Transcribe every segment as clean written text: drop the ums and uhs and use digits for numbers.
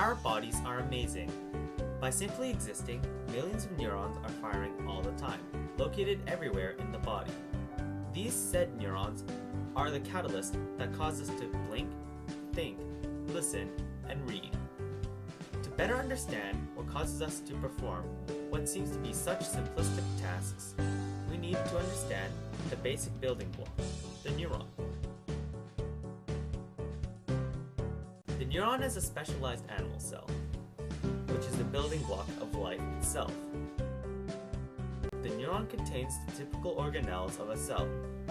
Our bodies are amazing. By simply existing, millions of neurons are firing all the time, located everywhere in the body. These said neurons are the catalyst that cause us to blink, think, listen, and read. To better understand what causes us to perform what seems to be such simplistic tasks, we need to understand the basic building block, the neuron. The neuron is a specialized animal cell, which is the building block of life itself. The neuron contains the typical organelles of a cell,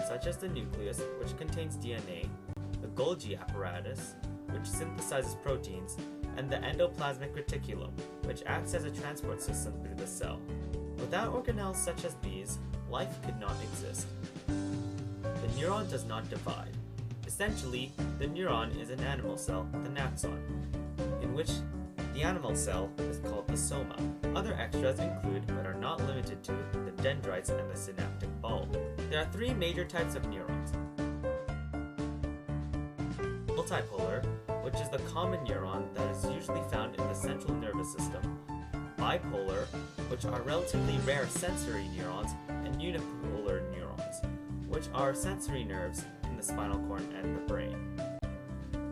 such as the nucleus, which contains DNA, the Golgi apparatus, which synthesizes proteins, and the endoplasmic reticulum, which acts as a transport system through the cell. Without organelles such as these, life could not exist. The neuron does not divide. Essentially, the neuron is an animal cell with an axon, in which the animal cell is called the soma. Other extras include, but are not limited to, the dendrites and the synaptic bulb. There are three major types of neurons. Multipolar, which is the common neuron that is usually found in the central nervous system. Bipolar, which are relatively rare sensory neurons, and unipolar neurons, which are sensory nerves in the spinal cord and the brain.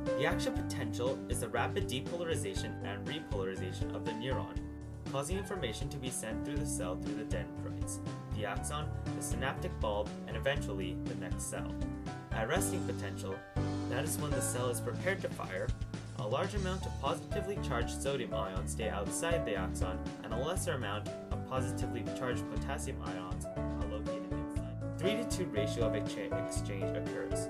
The action potential is the rapid depolarization and repolarization of the neuron, causing information to be sent through the cell through the dendrites, the axon, the synaptic bulb, and eventually the next cell. At resting potential, that is when the cell is prepared to fire, a large amount of positively charged sodium ions stay outside the axon, and a lesser amount of positively charged potassium ions are located inside. 3:2 ratio of exchange occurs.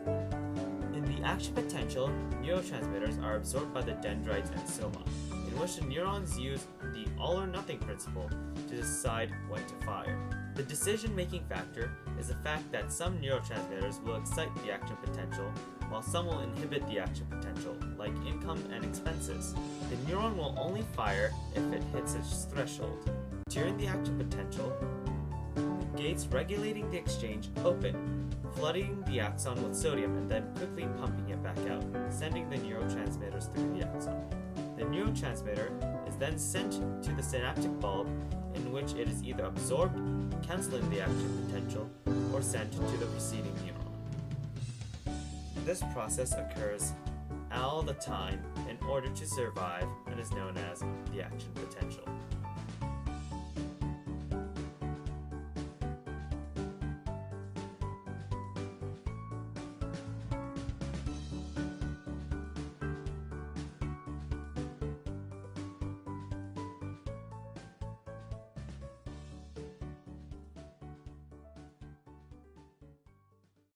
In the action potential, neurotransmitters are absorbed by the dendrites and soma, in which the neurons use the all-or-nothing principle to decide when to fire. The decision-making factor is the fact that some neurotransmitters will excite the action potential, while some will inhibit the action potential, like income and expenses. The neuron will only fire if it hits its threshold. During the action potential, the gates regulating the exchange open, flooding the axon with sodium and then quickly pumping it back out, sending the neurotransmitters through the axon. The neurotransmitter is then sent to the synaptic bulb, in which it is either absorbed, canceling the action potential, or sent to the preceding neuron. This process occurs all the time in order to survive and is known as the action potential.